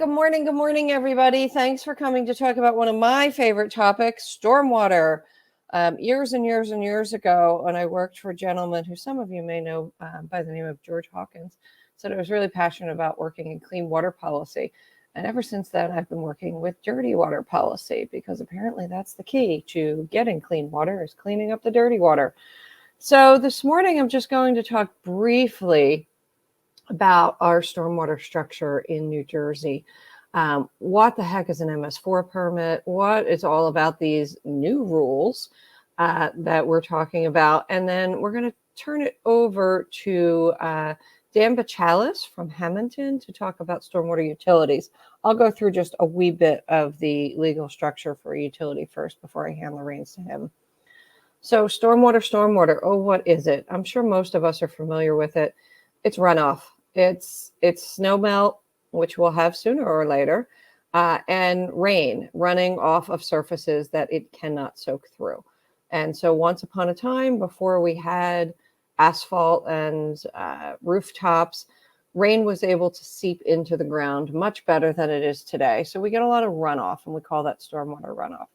Good morning, everybody. Thanks for coming to talk about one of my favorite topics, stormwater. Years and years ago, when I worked for a gentleman who some of you may know by the name of George Hawkins, said I was really passionate about working in clean water policy. And ever since then, I've been working with dirty water policy because apparently that's the key to getting clean water is cleaning up the dirty water. So this morning, I'm just going to talk briefly about our stormwater structure in New Jersey. What the heck is an MS4 permit? What is all about these new rules that we're talking about? And then we're going to turn it over to Dan Bachalis from Hammonton to talk about stormwater utilities. I'll go through just a wee bit of the legal structure for a utility first before I hand the reins to him. So stormwater. Oh, what is it? I'm sure most of us are familiar with it. It's runoff. It's snow melt, which we'll have sooner or later, and rain running off of surfaces that it cannot soak through. And so once upon a time, before we had asphalt and rooftops, rain was able to seep into the ground much better than it is today. So we get a lot of runoff, and we call that stormwater runoff.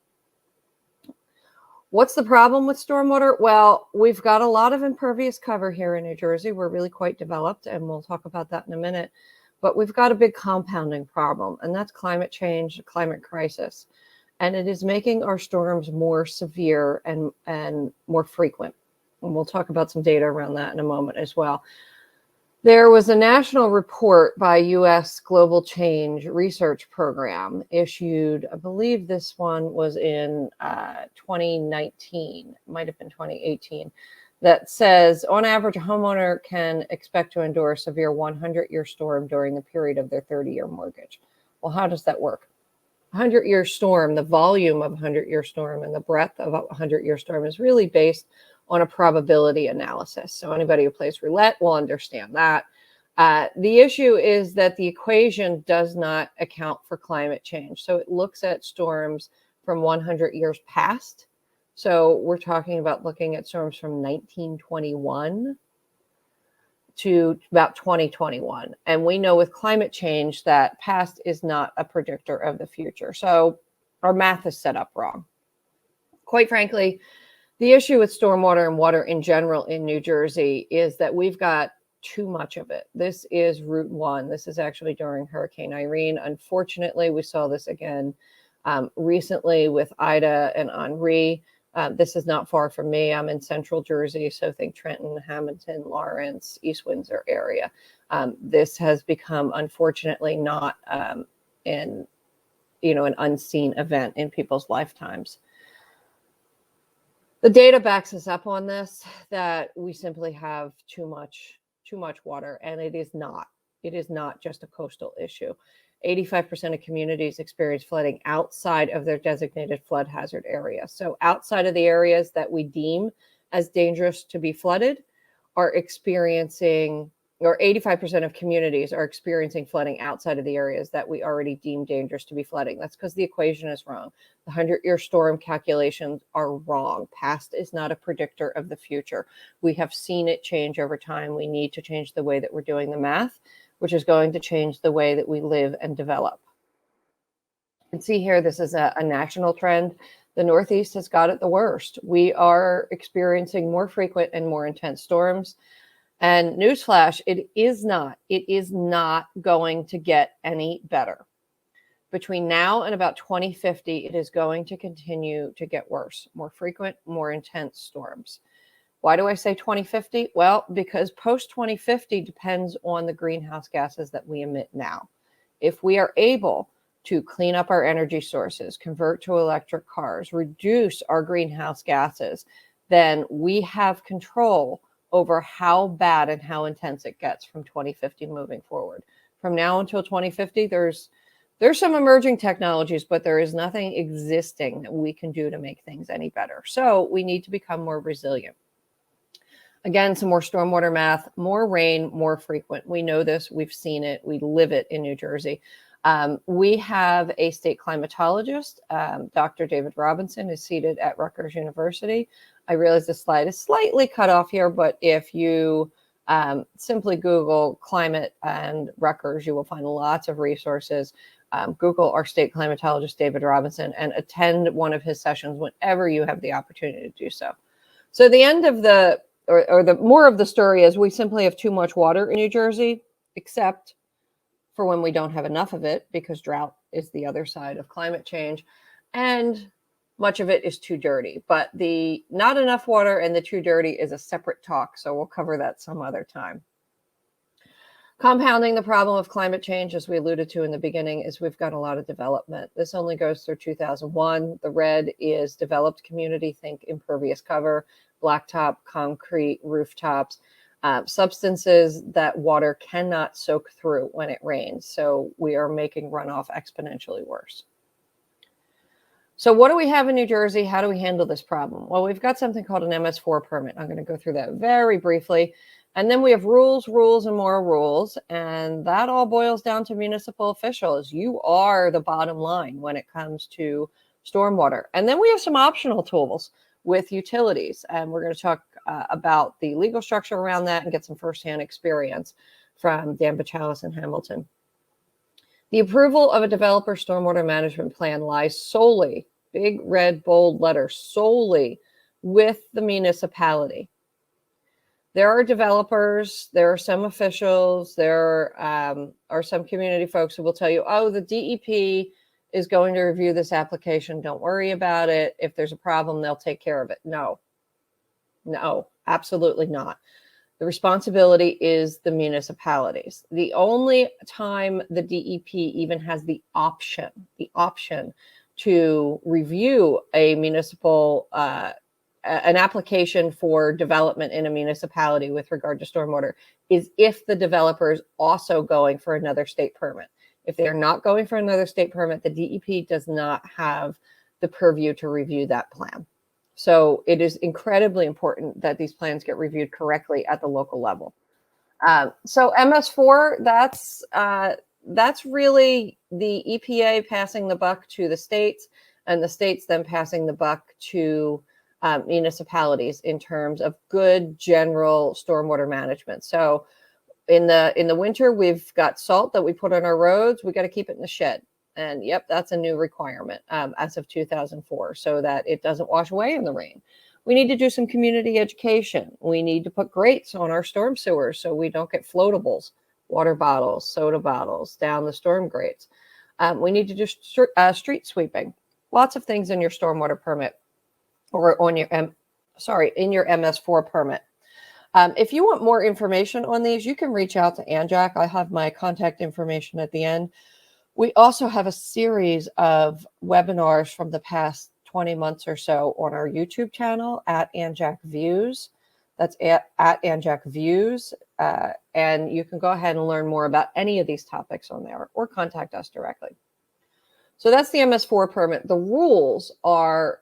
What's the problem with stormwater? Well, we've got a lot of impervious cover here in New Jersey. We're really quite developed, and we'll talk about that in a minute. But we've got a big compounding problem, and that's climate change, climate crisis. And it is making our storms more severe and more frequent. And we'll talk about some data around that in a moment as well. There was a national report by U.S. Global Change Research Program issued, I believe this one was in 2019, might have been 2018, that says on average, a homeowner can expect to endure a severe 100-year storm during the period of their 30-year mortgage. Well, how does that work? 100-year storm, the volume of a 100-year storm and the breadth of a 100-year storm is really based on a probability analysis. So anybody who plays roulette will understand that. The issue is that the equation does not account for climate change. So it looks at storms from 100 years past. So we're talking about looking at storms from 1921 to about 2021. And we know with climate change that past is not a predictor of the future. So our math is set up wrong. Quite frankly, the issue with stormwater and water in general in New Jersey is that we've got too much of it. This is Route 1. This is actually during Hurricane Irene. Unfortunately, we saw this again recently with Ida and Henri. This is not far from me. I'm in central Jersey, so think Trenton, Hammonton, Lawrence, East Windsor area. This has become, unfortunately, not an unseen event in people's lifetimes. The data backs us up on this, that we simply have too much water, and it is not just a coastal issue. 85% of communities experience flooding outside of their designated flood hazard area. So outside of the areas that we deem as dangerous to be flooded are experiencing, or 85% of communities are experiencing flooding outside of the areas that we already deem dangerous to be flooding. That's because the equation is wrong. The 100-year storm calculations are wrong. Past is not a predictor of the future. We have seen it change over time. We need to change the way that we're doing the math, which is going to change the way that we live and develop. You can see here, this is a national trend. The Northeast has got it the worst. We are experiencing more frequent and more intense storms. And newsflash, it is not going to get any better. Between now and about 2050, it is going to continue to get worse, more frequent, more intense storms. Why do I say 2050? Well, because post 2050 depends on the greenhouse gases that we emit now. If we are able to clean up our energy sources, convert to electric cars, reduce our greenhouse gases, then we have control over how bad and how intense it gets from 2050 moving forward. From now until 2050, there's some emerging technologies, but there is nothing existing that we can do to make things any better. So we need to become more resilient. Again, some more stormwater math, more rain, more frequent. We know this, we've seen it, we live it in New Jersey. We have a state climatologist, Dr. David Robinson, is seated at Rutgers University. I realize this slide is slightly cut off here, but if you simply Google climate and Rutgers, you will find lots of resources. Google our state climatologist, David Robinson, and attend one of his sessions whenever you have the opportunity to do so. So the end of the, or the more of the story is we simply have too much water in New Jersey, except for when we don't have enough of it, because drought is the other side of climate change. And much of it is too dirty. But the not enough water and the too dirty is a separate talk. So we'll cover that some other time. Compounding the problem of climate change, as we alluded to in the beginning, is we've got a lot of development. This only goes through 2001. The red is developed community, think impervious cover, blacktop, concrete, rooftops, substances that water cannot soak through when it rains. So we are making runoff exponentially worse. So what do we have in New Jersey? How do we handle this problem? Well, we've got something called an MS4 permit. I'm going to go through that very briefly. And then we have rules, and more rules. And that all boils down to municipal officials. You are the bottom line when it comes to stormwater. And then we have some optional tools with utilities. And we're going to talk about the legal structure around that and get some firsthand experience from Dan Bachalis in Hammonton. The approval of a developer stormwater management plan lies solely, big red bold letter, solely with the municipality. There are developers, there are some officials, there are some community folks who will tell you, oh, the DEP is going to review this application. Don't worry about it. If there's a problem, they'll take care of it. No, absolutely not. The responsibility is the municipalities. The only time the DEP even has the option to review a municipal an application for development in a municipality with regard to stormwater is if the developer is also going for another state permit. If they're not going for another state permit, the DEP does not have the purview to review that plan. So it is incredibly important that these plans get reviewed correctly at the local level. So MS4, that's really the EPA passing the buck to the states, and the states then passing the buck to municipalities in terms of good general stormwater management. So in the winter, we've got salt that we put on our roads. We got to keep it in the shed. And yep, that's a new requirement as of 2004, so that it doesn't wash away in the rain. We need to do some community education. We need to put grates on our storm sewers so we don't get floatables, water bottles, soda bottles down the storm grates. We need to do street sweeping. Lots of things in your stormwater permit, or on your in your MS4 permit. If you want more information on these, you can reach out to ANJEC. I have my contact information at the end. We also have a series of webinars from the past 20 months or so on our YouTube channel at ANJEC Views. That's at ANJEC Views. And you can go ahead and learn more about any of these topics on there or contact us directly. So that's the MS4 permit. The rules are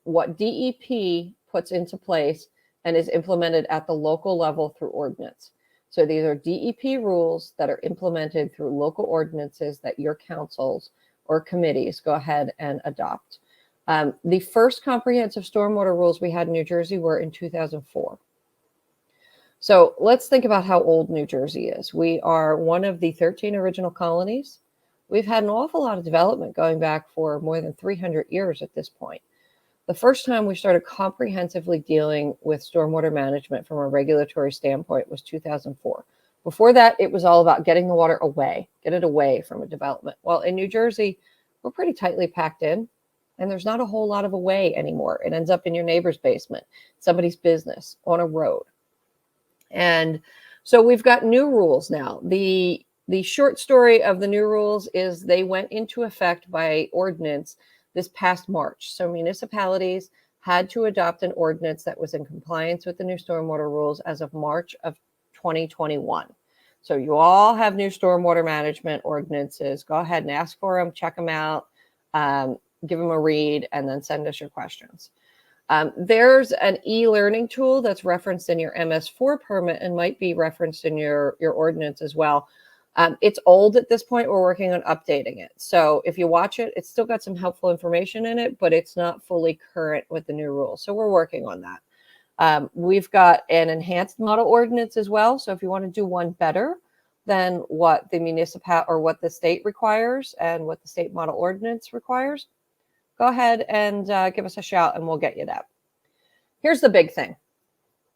what DEP puts into place and is implemented at the local level through ordinance. So these are DEP rules that are implemented through local ordinances that your councils or committees go ahead and adopt. The first comprehensive stormwater rules we had in New Jersey were in 2004. So let's think about how old New Jersey is. We are one of the 13 original colonies. We've had an awful lot of development going back for more than 300 years at this point. The first time we started comprehensively dealing with stormwater management from a regulatory standpoint was 2004. Before that, it was all about getting the water away, get it away from a development. Well, in New Jersey, we're pretty tightly packed in, and there's not a whole lot of away anymore. It ends up in your neighbor's basement, somebody's business, on a road. And so we've got new rules now. The short story of the new rules is they went into effect by ordinance this past March. So municipalities had to adopt an ordinance that was in compliance with the new stormwater rules as of March of 2021. So you all have new stormwater management ordinances. Go ahead and ask for them, check them out, give them a read, and then send us your questions. There's an e-learning tool that's referenced in your MS4 permit and might be referenced in your ordinance as well. It's old at this point. We're working on updating it. So if you watch it, it's still got some helpful information in it, but it's not fully current with the new rules. So we're working on that. We've got an enhanced model ordinance as well. So if you want to do one better, than what the municipal or what the state requires and what the state model ordinance requires, go ahead and give us a shout and we'll get you that. Here's the big thing.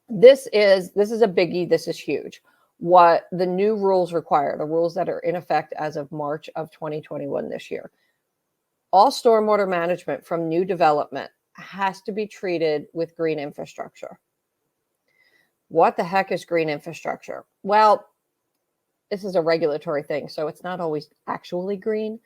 This is a biggie. This is huge. What the new rules require, the rules that are in effect as of March of 2021 this year. All stormwater management from new development has to be treated with green infrastructure. What the heck is green infrastructure? Well, this is a regulatory thing, so it's not always actually green,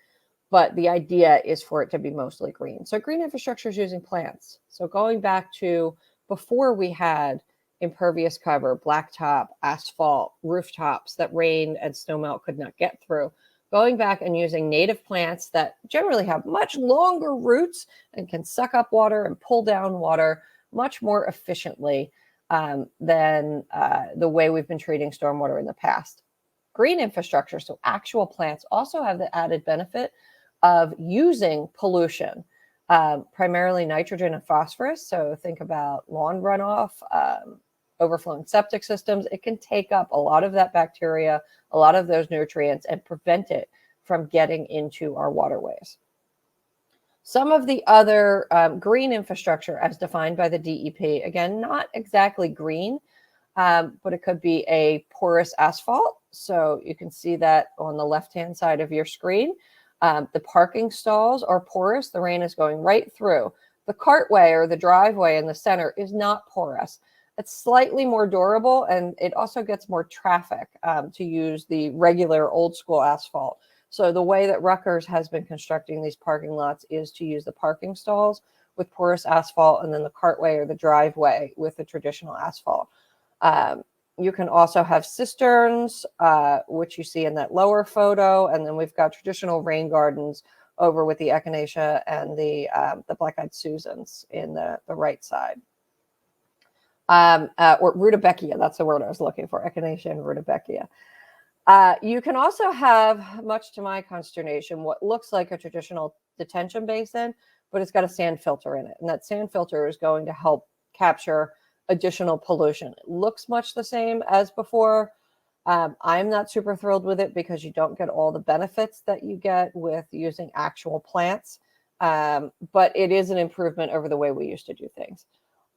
but the idea is for it to be mostly green. So green infrastructure is using plants. So going back to before we had impervious cover, blacktop, asphalt, rooftops that rain and snowmelt could not get through, going back and using native plants that generally have much longer roots and can suck up water and pull down water much more efficiently than the way we've been treating stormwater in the past. Green infrastructure, so actual plants, also have the added benefit of using pollution, primarily nitrogen and phosphorus. So think about lawn runoff, overflowing septic systems. It can take up a lot of that bacteria, a lot of those nutrients, and prevent it from getting into our waterways. Some of the other green infrastructure as defined by the DEP, again, not exactly green, but it could be a porous asphalt. So you can see that on the left-hand side of your screen. The parking stalls are porous. The rain is going right through. The cartway or the driveway in the center is not porous. It's slightly more durable, and it also gets more traffic to use the regular old school asphalt. So the way that Rutgers has been constructing these parking lots is to use the parking stalls with porous asphalt and then the cartway or the driveway with the traditional asphalt. You can also have cisterns, which you see in that lower photo. And then we've got traditional rain gardens over with the echinacea and the black-eyed Susans in the right side. Or rudbeckia, that's the word I was looking for, echinacea and rudbeckia. You can also have, much to my consternation, what looks like a traditional detention basin, but it's got a sand filter in it. And that sand filter is going to help capture additional pollution. It looks much the same as before. I'm not super thrilled with it because you don't get all the benefits that you get with using actual plants. But it is an improvement over the way we used to do things.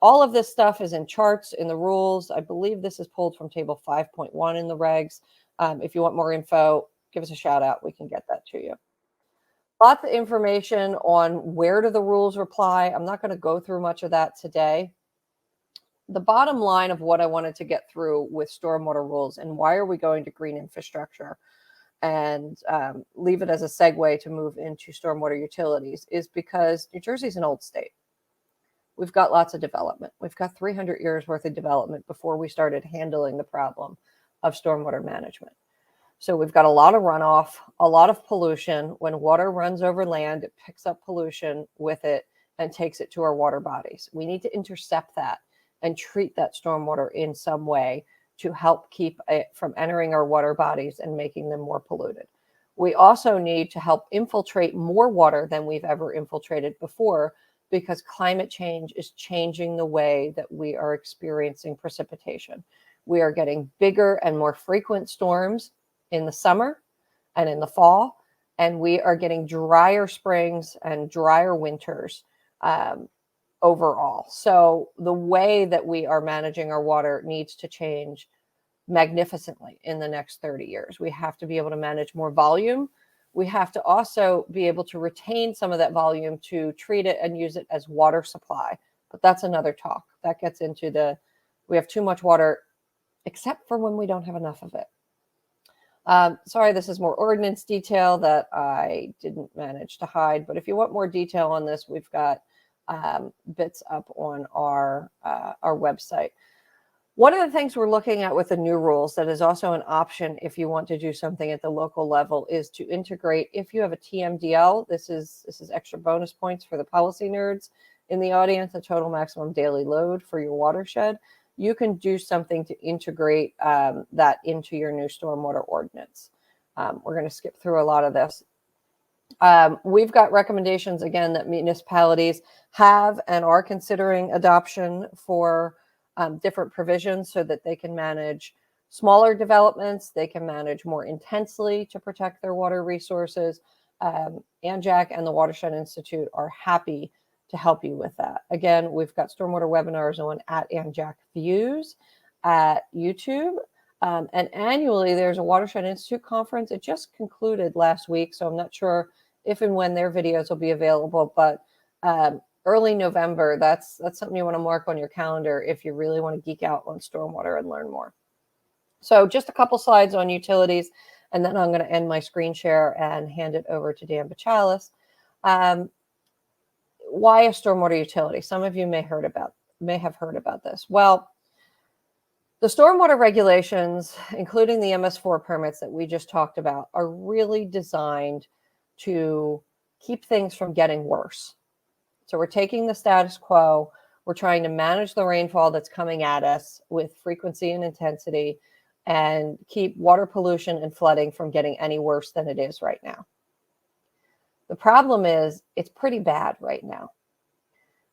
All of this stuff is in charts in the rules. I believe this is pulled from table 5.1 in the regs. If you want more info, give us a shout out. We can get that to you. Lots of information on where do the rules apply. I'm not going to go through much of that today. The bottom line of what I wanted to get through with stormwater rules and why are we going to green infrastructure and leave it as a segue to move into stormwater utilities is because New Jersey is an old state. We've got lots of development. We've got 300 years worth of development before we started handling the problem of stormwater management. So we've got a lot of runoff, a lot of pollution. When water runs over land, it picks up pollution with it and takes it to our water bodies. We need to intercept that and treat that stormwater in some way to help keep it from entering our water bodies and making them more polluted. We also need to help infiltrate more water than we've ever infiltrated before because climate change is changing the way that we are experiencing precipitation. We are getting bigger and more frequent storms in the summer and in the fall, and we are getting drier springs and drier winters overall. So the way that we are managing our water needs to change magnificently in the next 30 years. We have to be able to manage more volume. We have to also be able to retain some of that volume to treat it and use it as water supply. But that's another talk. That gets into we have too much water, except for when we don't have enough of it. Sorry, this is more ordinance detail that I didn't manage to hide. But if you want more detail on this, we've got bits up on our website. One of the things we're looking at with the new rules that is also an option if you want to do something at the local level is to integrate, if you have a TMDL, this is extra bonus points for the policy nerds in the audience, a total maximum daily load for your watershed. You can do something to integrate that into your new stormwater ordinance. We're going to skip through a lot of this. We've got recommendations, again, that municipalities have and are considering adoption for different provisions so that they can manage Smaller developments, they can manage more intensely to protect their water resources. ANJEC and the Watershed Institute are happy to help you with that. Again, we've got stormwater webinars on at ANJEC Views at YouTube. And annually, there's a Watershed Institute conference. It just concluded last week, so I'm not sure if and when their videos will be available, but early November, that's something you want to mark on your calendar if you really want to geek out on stormwater and learn more. So just a couple slides on utilities, and then I'm going to end my screen share and hand it over to Dan Bachalis. Why a stormwater utility? Some of you may have heard about this. Well, the stormwater regulations, including the MS4 permits that we just talked about, are really designed to keep things from getting worse. So we're taking the status quo, we're trying to manage the rainfall that's coming at us with frequency and intensity, and keep water pollution and flooding from getting any worse than it is right now. The problem is it's pretty bad right now.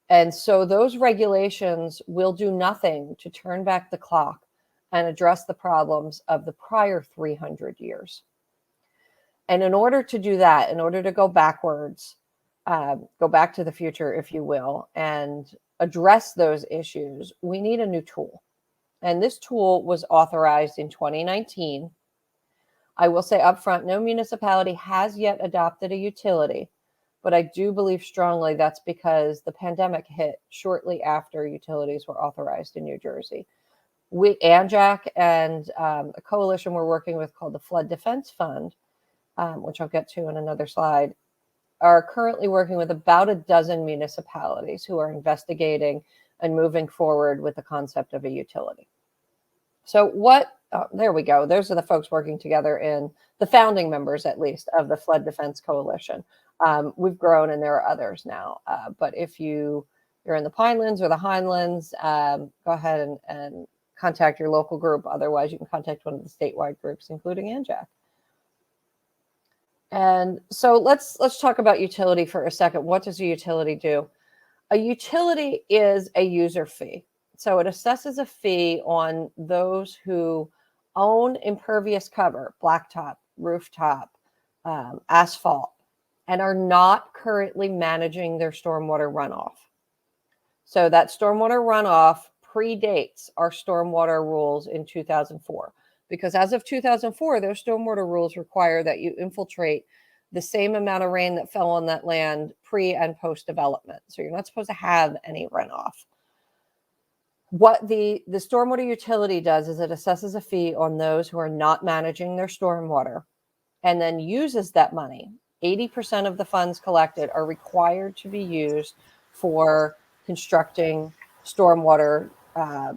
And so those regulations will do nothing to turn back the clock and address the problems of the prior 300 years. And in order to do that, in order to go backwards, go back to the future, if you will, and address those issues, we need a new tool. And this tool was authorized in 2019. I will say upfront, no municipality has yet adopted a utility, but I do believe strongly that's because the pandemic hit shortly after utilities were authorized in New Jersey. ANJEC and a coalition we're working with called the Flood Defense Fund, which I'll get to in another slide, are currently working with about a dozen municipalities who are investigating and moving forward with the concept of a utility. So there we go. Those are the folks working together in the founding members, at least, of the Flood Defense Coalition. We've grown and there are others now. But if you're in the Pinelands or the Highlands, go ahead and contact your local group. Otherwise, you can contact one of the statewide groups, including ANJEC. And so let's talk about utility for a second. What does a utility do? A utility is a user fee. So it assesses a fee on those who own impervious cover, blacktop, rooftop, asphalt, and are not currently managing their stormwater runoff. So that stormwater runoff predates our stormwater rules in 2004. Because as of 2004, those stormwater rules require that you infiltrate the same amount of rain that fell on that land pre and post development. So you're not supposed to have any runoff. What the stormwater utility does is it assesses a fee on those who are not managing their stormwater and then uses that money. 80% of the funds collected are required to be used for constructing stormwater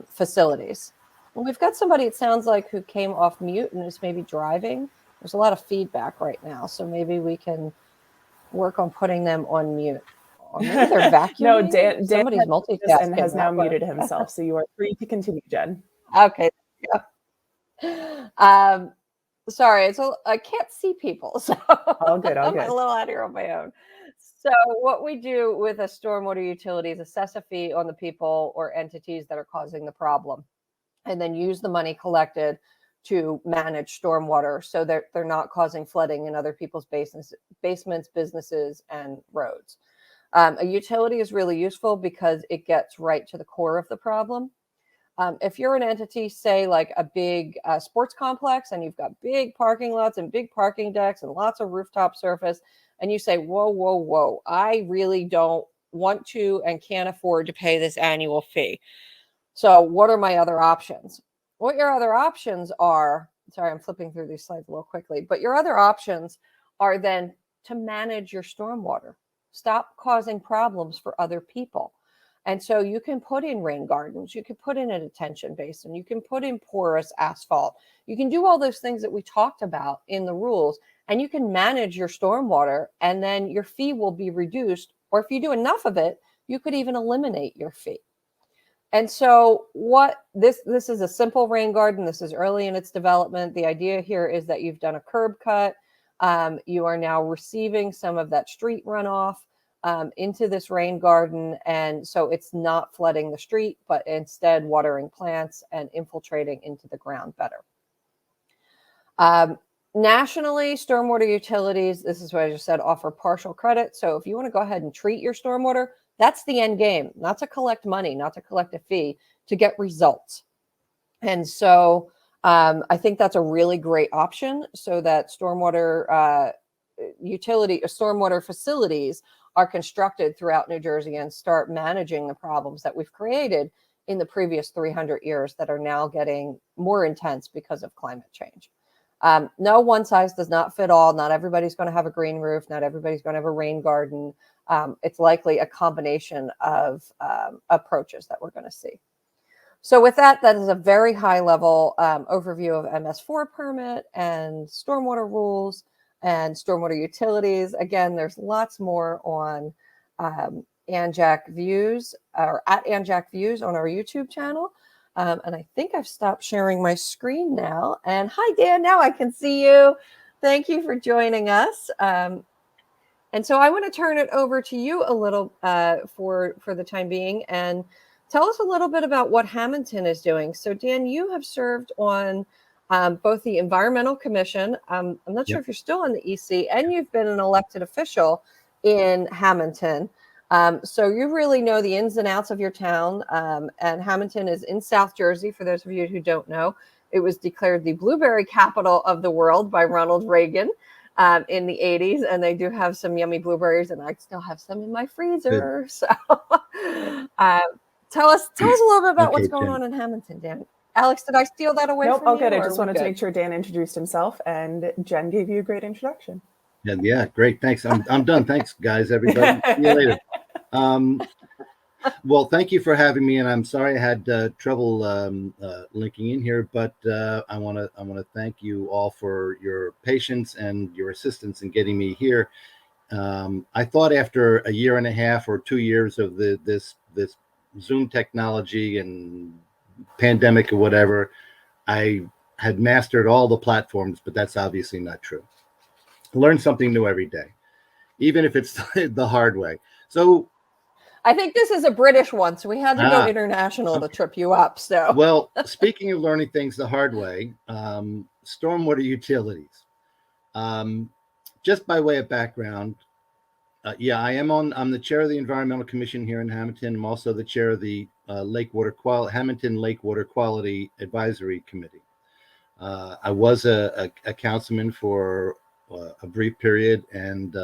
facilities. And we've got somebody, it sounds like, who came off mute and is maybe driving. There's a lot of feedback right now, so maybe we can work on putting them on mute. Or maybe they're vacuuming. No, Dan somebody's multitasking and has now muted himself, so you are free to continue, Jen. Okay. Sorry, I can't see people, so all good. I'm a little out here on my own. So what we do with a stormwater utility is assess a fee on the people or entities that are causing the problem, and then use the money collected to manage stormwater so that they're not causing flooding in other people's basements, businesses, and roads. A utility is really useful because it gets right to the core of the problem. If you're an entity, say like a big sports complex, and you've got big parking lots and big parking decks and lots of rooftop surface, and you say, whoa, I really don't want to and can't afford to pay this annual fee. So what are my other options? What your other options are, sorry, I'm flipping through these slides a little quickly, but your other options are then to manage your stormwater. Stop causing problems for other people. And so you can put in rain gardens, you can put in a detention basin, you can put in porous asphalt. You can do all those things that we talked about in the rules, and you can manage your stormwater, and then your fee will be reduced. Or if you do enough of it, you could even eliminate your fee. And so this is a simple rain garden. This is early in its development. The idea here is that you've done a curb cut. You are now receiving some of that street runoff into this rain garden. And so it's not flooding the street, but instead watering plants and infiltrating into the ground better. Nationally, stormwater utilities, this is what I just said, offer partial credit. So if you want to go ahead and treat your stormwater, that's the end game, not to collect money, not to collect a fee, to get results. And so I think that's a really great option, so that stormwater stormwater facilities are constructed throughout New Jersey and start managing the problems that we've created in the previous 300 years that are now getting more intense because of climate change. No, one size does not fit all. Not everybody's going to have a green roof. Not everybody's going to have a rain garden. It's likely a combination of approaches that we're going to see. So with that, that is a very high level overview of MS4 permit and stormwater rules and stormwater utilities. Again, there's lots more on ANJEC Views, or at ANJEC Views on our YouTube channel. And I think I've stopped sharing my screen now. And hi, Dan, now I can see you. Thank you for joining us. And so I want to turn it over to you a little for the time being, and tell us a little bit about what Hammonton is doing. So Dan, you have served on both the Environmental Commission. I'm not sure if you're still on the EC, and you've been an elected official in Hammonton. So you really know the ins and outs of your town. And Hammonton is in South Jersey, for those of you who don't know. It was declared the blueberry capital of the world by Ronald Reagan in the 80s. And they do have some yummy blueberries, and I still have some in my freezer. Good. So tell us a little bit about what's going on in Hammonton, Dan. Alex, did I steal that away from you? Nope, all good. I just wanted to make sure Dan introduced himself, and Jen gave you a great introduction. Yeah, great. Thanks. I'm done. Thanks, guys, everybody. See you later. Well, thank you for having me, and I'm sorry I had trouble linking in here, but I want to thank you all for your patience and your assistance in getting me here. I thought after a year and a half or 2 years of this Zoom technology and pandemic or whatever, I had mastered all the platforms, but that's obviously not true. Learn something new every day, even if it's the hard way. So I think this is a British one, so we had to go international to trip you up. So, well, speaking of learning things the hard way, stormwater utilities. Just by way of background, I'm the chair of the Environmental Commission here in Hammonton. I'm also the chair of the Hammonton Lake Water Quality Advisory Committee. I was a councilman for a brief period, and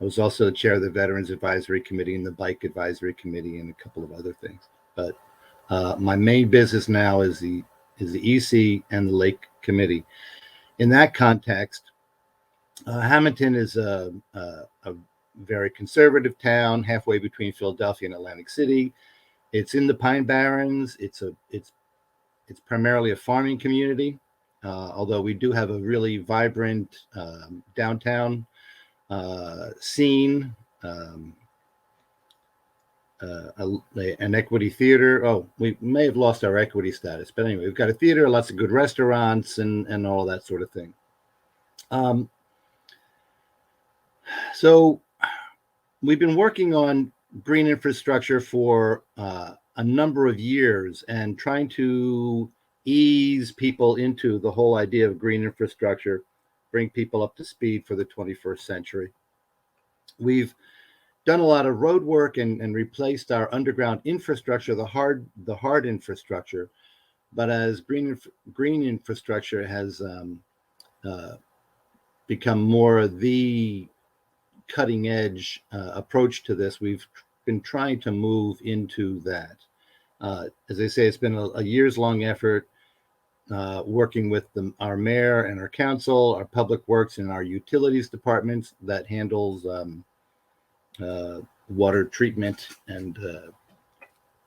I was also the chair of the Veterans Advisory Committee and the Bike Advisory Committee and a couple of other things. But my main business now is the EC and the Lake Committee. In that context, Hammonton is a very conservative town, halfway between Philadelphia and Atlantic City. It's in the Pine Barrens. It's primarily a farming community, although we do have a really vibrant downtown scene, an equity theater. Oh, we may have lost our equity status, but anyway, we've got a theater, lots of good restaurants, and all that sort of thing. So we've been working on green infrastructure for a number of years and trying to ease people into the whole idea of green infrastructure, bring people up to speed for the 21st century. We've done a lot of road work and replaced our underground infrastructure, the hard infrastructure. But as green infrastructure has become more the cutting edge approach to this, we've been trying to move into that. As I say, it's been a years long effort, working with our mayor and our council, our public works and our utilities departments that handles water treatment and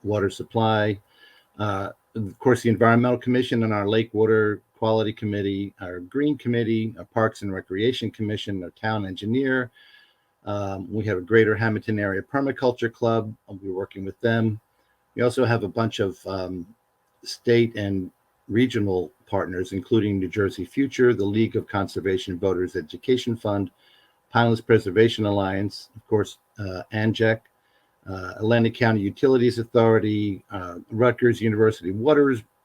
water supply. Of course, the Environmental Commission and our Lake Water Quality Committee, our Green Committee, our Parks and Recreation Commission, our Town Engineer. We have a Greater Hammonton Area Permaculture Club. I'll be working with them. We also have a bunch of state and regional partners, including New Jersey Future, the League of Conservation Voters Education Fund, Pinelands Preservation Alliance, of course, ANJEC, Atlantic County Utilities Authority, Rutgers University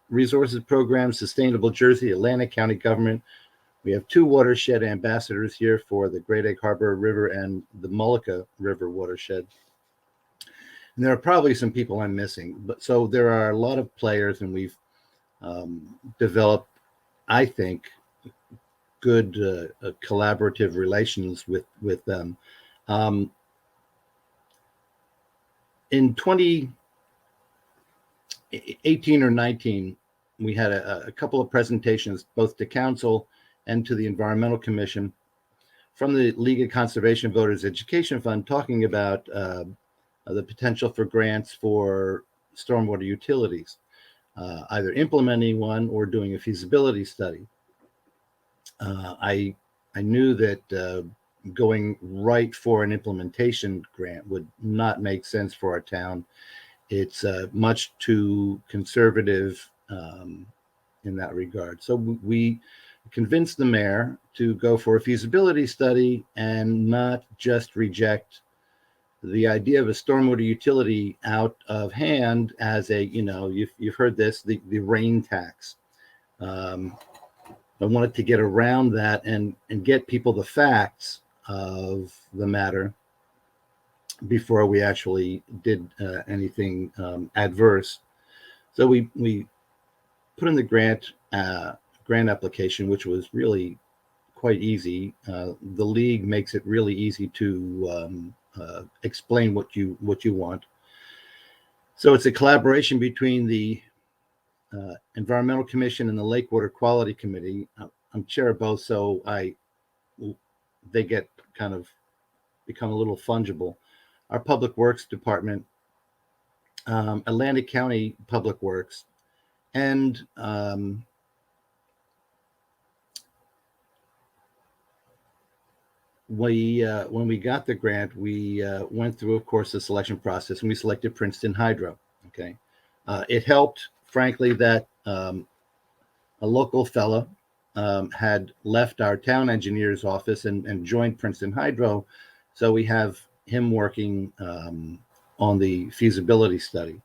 Resources Program, Sustainable Jersey, Atlantic County Government. We have 2 watershed ambassadors here for the Great Egg Harbor River and the Mullica River watershed. And there are probably some people I'm missing, but so there are a lot of players, and we've developed, I think, good collaborative relations with them. In 2018 or 19, we had a couple of presentations, both to council and to the Environmental Commission, from the League of Conservation Voters Education Fund, talking about the potential for grants for stormwater utilities, either implementing one or doing a feasibility study. I knew that going right for an implementation grant would not make sense for our town. It's much too conservative in that regard. So we convinced the mayor to go for a feasibility study and not just reject the idea of a stormwater utility out of hand as a, you've heard this, the rain tax. I wanted to get around that and get people the facts of the matter before we actually did anything adverse. So we put in the grant application, which was really quite easy. The league makes it really easy to explain what you want. So it's a collaboration between the Environmental Commission and the Lake Water Quality Committee. I'm chair of both, so they get kind of become a little fungible. Our Public Works Department, Atlantic County Public Works, and when we got the grant, we went through, of course, the selection process, and we selected Princeton Hydro. Okay, it helped, frankly, that a local fella had left our town engineer's office and joined Princeton Hydro, so we have him working on the feasibility study.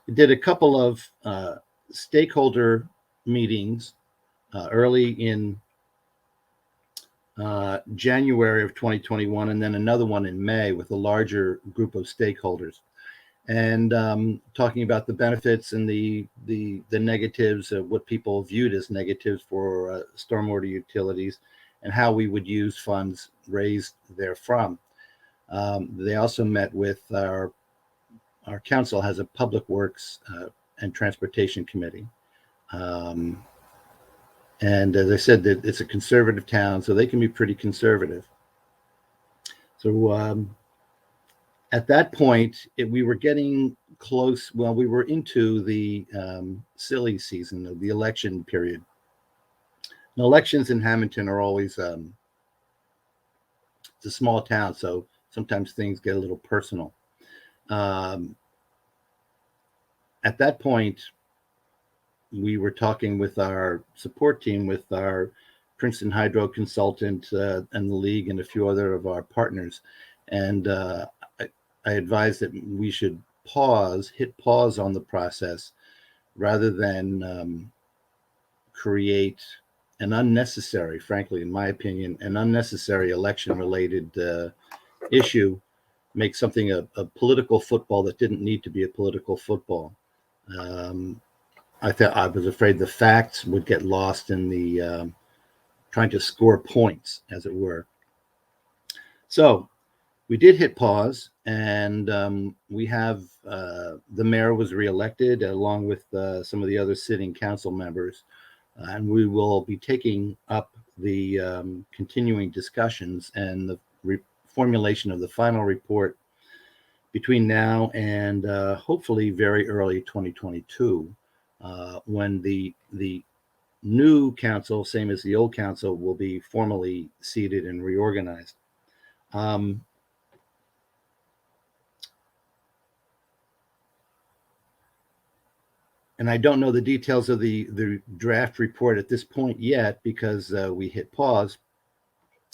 We did a couple of stakeholder meetings early in January of 2021, and then another one in May with a larger group of stakeholders, and talking about the benefits and the negatives of what people viewed as negatives for stormwater utilities and how we would use funds raised therefrom. They also met with our council has a public works and transportation committee. And as I said, that it's a conservative town, so they can be pretty conservative. So at that point, we were getting close. Well, we were into the silly season of the election period. And elections in Hammonton are always, it's a small town, so sometimes things get a little personal. At that point, we were talking with our support team, with our Princeton Hydro consultant and the league and a few other of our partners. And I advised that we should hit pause on the process rather than create an unnecessary, frankly, in my opinion, an unnecessary election-related issue, make something a political football that didn't need to be a political football. I was afraid the facts would get lost in the trying to score points, as it were. So we did hit pause, and we have the mayor was reelected along with some of the other sitting council members, and we will be taking up the continuing discussions and the formulation of the final report between now and hopefully very early 2022. When the new council, same as the old council, will be formally seated and reorganized. And I don't know the details of the draft report at this point yet, because we hit pause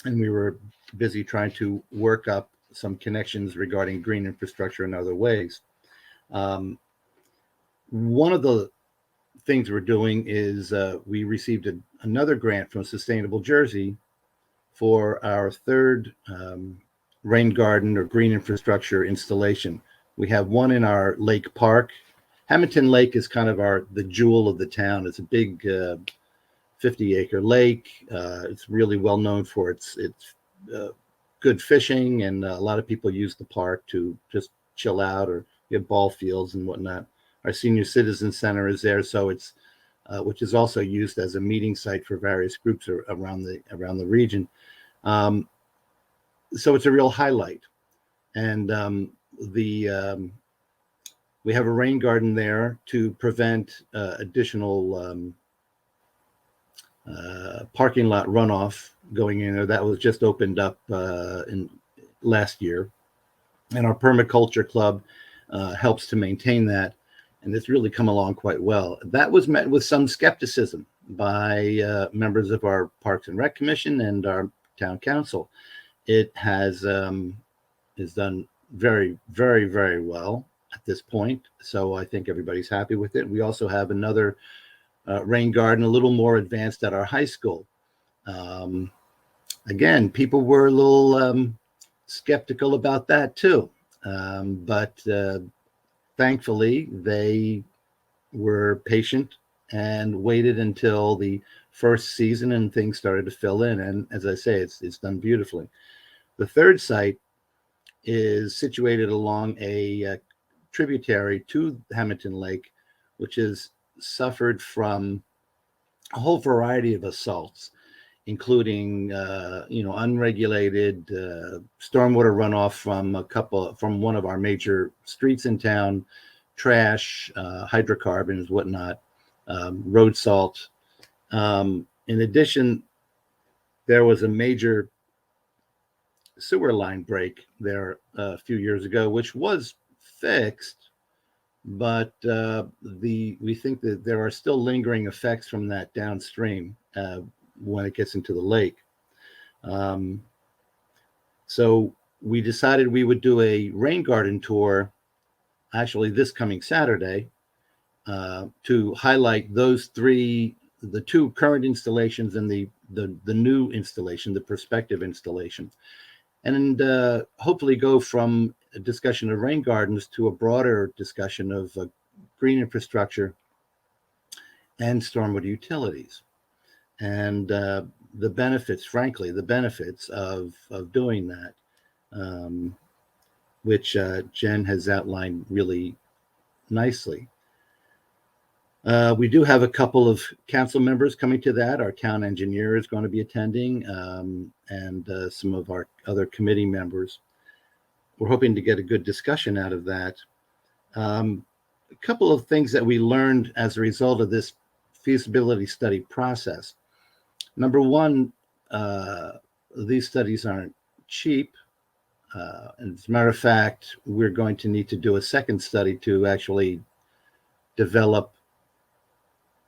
and we were busy trying to work up some connections regarding green infrastructure in other ways. One of the things we're doing is we received another grant from Sustainable Jersey for our third rain garden or green infrastructure installation. We have one in our lake park. Hammonton Lake is kind of the jewel of the town. It's a big 50-acre lake. It's really well known for its good fishing, and a lot of people use the park to just chill out or get ball fields and whatnot. Our senior citizen center is there, so it's which is also used as a meeting site for various groups around the region. So it's a real highlight, and we have a rain garden there to prevent additional parking lot runoff going in there. That was just opened up in last year, and our permaculture club helps to maintain that, and it's really come along quite well. That was met with some skepticism by members of our Parks and Rec Commission and our town council. It has is done very, very, very well at this point, so I think everybody's happy with it. We also have another rain garden, a little more advanced at our high school. Again, people were a little skeptical about that too, but thankfully they were patient and waited until the first season and things started to fill in. And as I say, it's done beautifully. The third site is situated along a tributary to Hammonton Lake, which has suffered from a whole variety of assaults, including unregulated stormwater runoff from one of our major streets in town, trash, hydrocarbons, whatnot, road salt. In addition, there was a major sewer line break there a few years ago, which was fixed, but we think that there are still lingering effects from that downstream when it gets into the lake. So we decided we would do a rain garden tour, actually this coming Saturday, to highlight those the two current installations and the new installation, the prospective installation, and hopefully go from a discussion of rain gardens to a broader discussion of green infrastructure and stormwater utilities, and the benefits of doing that, which Jen has outlined really nicely. We do have a couple of council members coming to that. Our town engineer is going to be attending, and some of our other committee members. We're hoping to get a good discussion out of that. A couple of things that we learned as a result of this feasibility study process. Number one, these studies aren't cheap. And as a matter of fact, we're going to need to do a second study to actually develop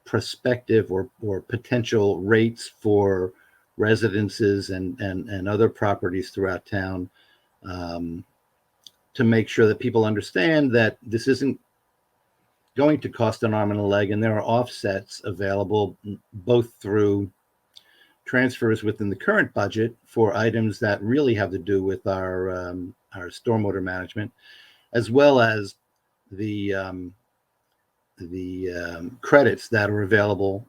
prospective or potential rates for residences and other properties throughout town, to make sure that people understand that this isn't going to cost an arm and a leg, and there are offsets available both through transfers within the current budget for items that really have to do with our stormwater management, as well as the credits that are available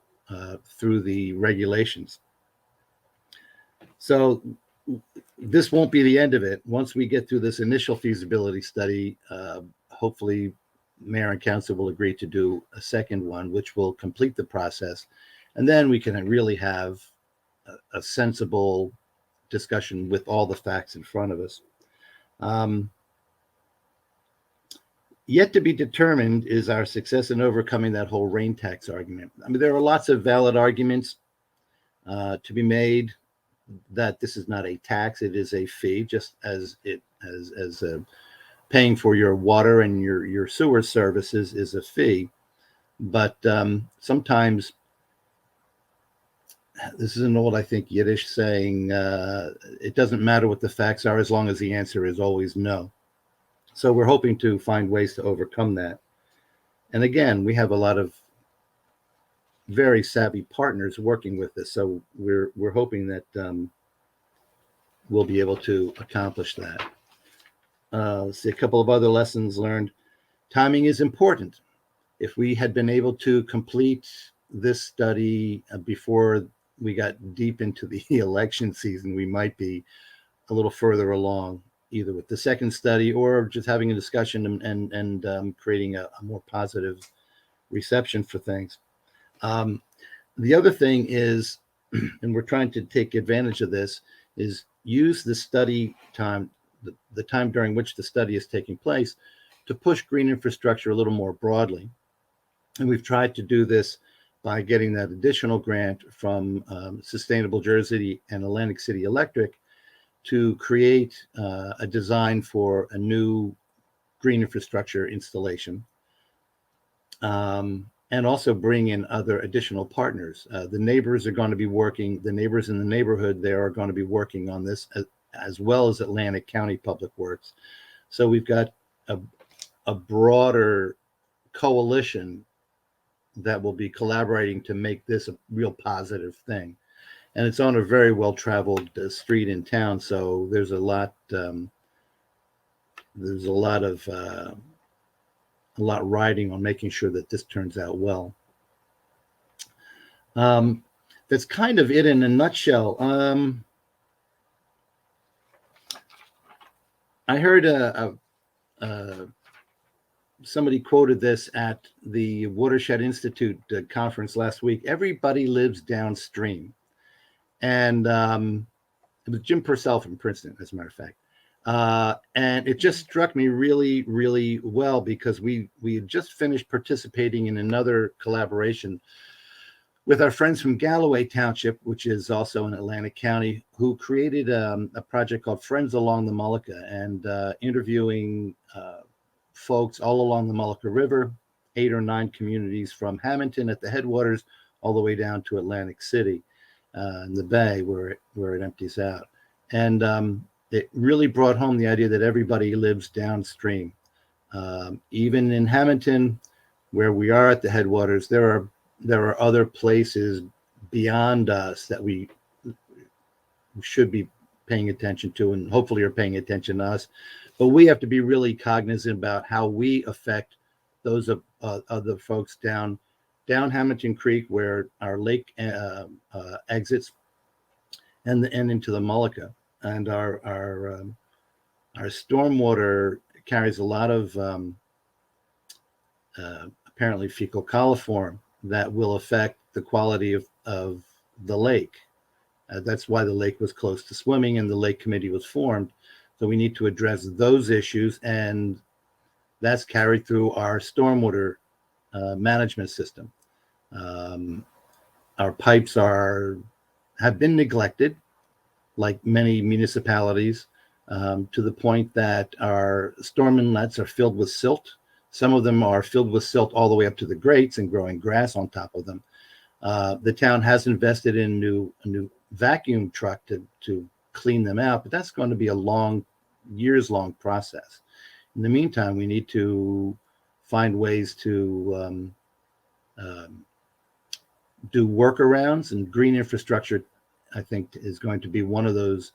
through the regulations. So this won't be the end of it. Once we get through this initial feasibility study, hopefully mayor and council will agree to do a second one, which will complete the process. And then we can really have a sensible discussion with all the facts in front of us. Yet to be determined is our success in overcoming that whole rain tax argument. I mean, there are lots of valid arguments to be made that this is not a tax, it is a fee, just as paying for your water and your sewer services is a fee. But sometimes, this is an old, I think, Yiddish saying, it doesn't matter what the facts are as long as the answer is always no. So we're hoping to find ways to overcome that. And again, we have a lot of very savvy partners working with us. So we're hoping that we'll be able to accomplish that. Let's see, a couple of other lessons learned. Timing is important. If we had been able to complete this study before we got deep into the election season, we might be a little further along, either with the second study or just having a discussion and creating a more positive reception for things. The other thing is, and we're trying to take advantage of this, is use the study time, the time during which the study is taking place, to push green infrastructure a little more broadly. And we've tried to do this by getting that additional grant from Sustainable Jersey and Atlantic City Electric to create a design for a new green infrastructure installation, and also bring in other additional partners. The neighbors are going to be working, the neighbors in the neighborhood there are going to be working on this, as well as Atlantic County Public Works. So we've got a broader coalition that will be collaborating to make this a real positive thing. And it's on a very well-traveled street in town, so there's a lot riding on making sure that this turns out well. That's kind of it in a nutshell. I heard somebody quoted this at the Watershed Institute conference last week. Everybody lives downstream. And it was Jim Purcell from Princeton, as a matter of fact. And it just struck me really, really well, because we had just finished participating in another collaboration with our friends from Galloway Township, which is also in Atlantic County, who created a project called Friends Along the Mullica, and interviewing folks all along the Mullica River, 8 or 9 communities from Hammonton at the headwaters all the way down to Atlantic City in the bay where it empties out. And it really brought home the idea that everybody lives downstream. Even in Hammonton, where we are at the headwaters, there are other places beyond us that we should be paying attention to, and hopefully are paying attention to us. But we have to be really cognizant about how we affect those other folks down Hammonton Creek, where our lake exits, and into the Mullica. And our stormwater carries a lot of apparently fecal coliform that will affect the quality of the lake. That's why the lake was closed to swimming and the lake committee was formed. So we need to address those issues, and that's carried through our stormwater management system. Our pipes have been neglected, like many municipalities, to the point that our storm inlets are filled with silt. Some of them are filled with silt all the way up to the grates and growing grass on top of them. The town has invested in a new vacuum truck to clean them out, but that's going to be a years-long process. In the meantime, we need to find ways to do workarounds, and green infrastructure, I think, is going to be one of those,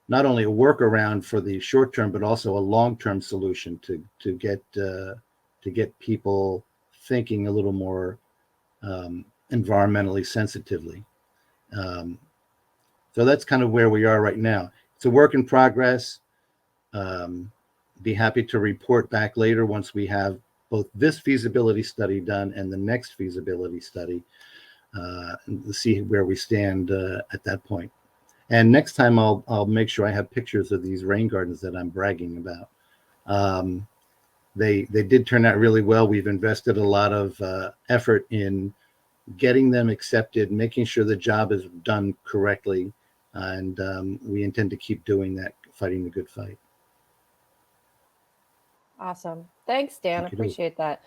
not only a workaround for the short term, but also a long-term solution to get people thinking a little more environmentally sensitively. So that's kind of where we are right now. It's a work in progress. Be happy to report back later once we have both this feasibility study done and the next feasibility study, and see where we stand at that point. And next time I'll make sure I have pictures of these rain gardens that I'm bragging about. They did turn out really well. We've invested a lot of effort in getting them accepted, making sure the job is done correctly, and we intend to keep doing that, fighting the good fight. Awesome. Thanks, Dan. Thank you. Appreciate that.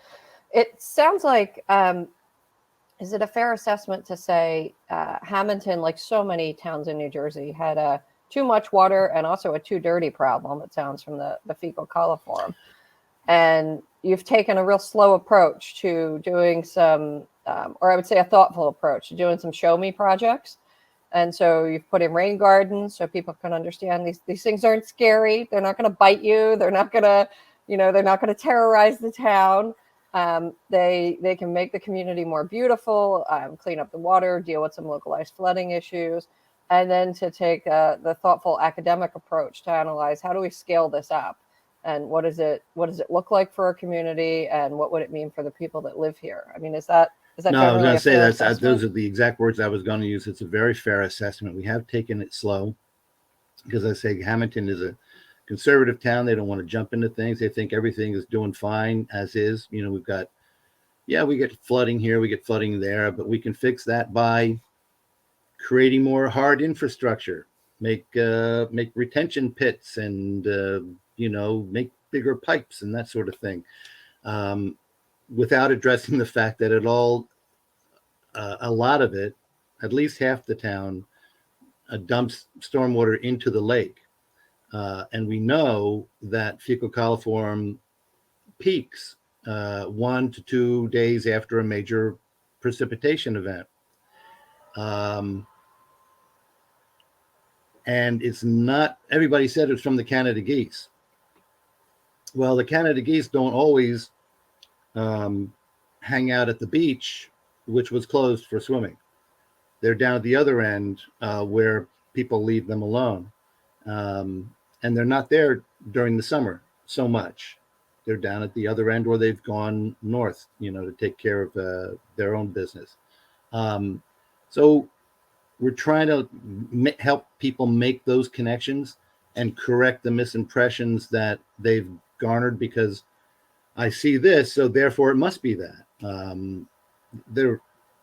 It sounds like, is it a fair assessment to say Hammonton, like so many towns in New Jersey, had a too much water and also a too dirty problem, it sounds, from the fecal coliform. And you've taken a real slow approach to doing some or I would say a thoughtful approach to doing some show me projects. And so you've put in rain gardens so people can understand these things aren't scary. They're not going to bite you. They're not going to, they're not going to terrorize the town. They can make the community more beautiful, clean up the water, deal with some localized flooding issues, and then to take the thoughtful academic approach to analyze how do we scale this up, and what does it look like for our community, and what would it mean for the people that live here? I mean, is that No, I was generally going a to say fair those assessment? are the exact words I was going to use. It's a very fair assessment. We have taken it slow because I say Hammonton is a conservative town. They don't want to jump into things. They think everything is doing fine as is. We've got, we get flooding here, we get flooding there, but we can fix that by creating more hard infrastructure, make retention pits, and make bigger pipes and that sort of thing, without addressing the fact that a lot of it, at least half the town, dumps stormwater into the lake. And we know that fecal coliform peaks 1 to 2 days after a major precipitation event. And it's not, everybody said it's from the Canada geese. Well, the Canada geese don't always hang out at the beach, which was closed for swimming. They're down at the other end where people leave them alone. And they're not there during the summer so much. They're down at the other end, or they've gone north, to take care of their own business. So we're trying to help people make those connections and correct the misimpressions that they've garnered, because I see this, so therefore it must be that.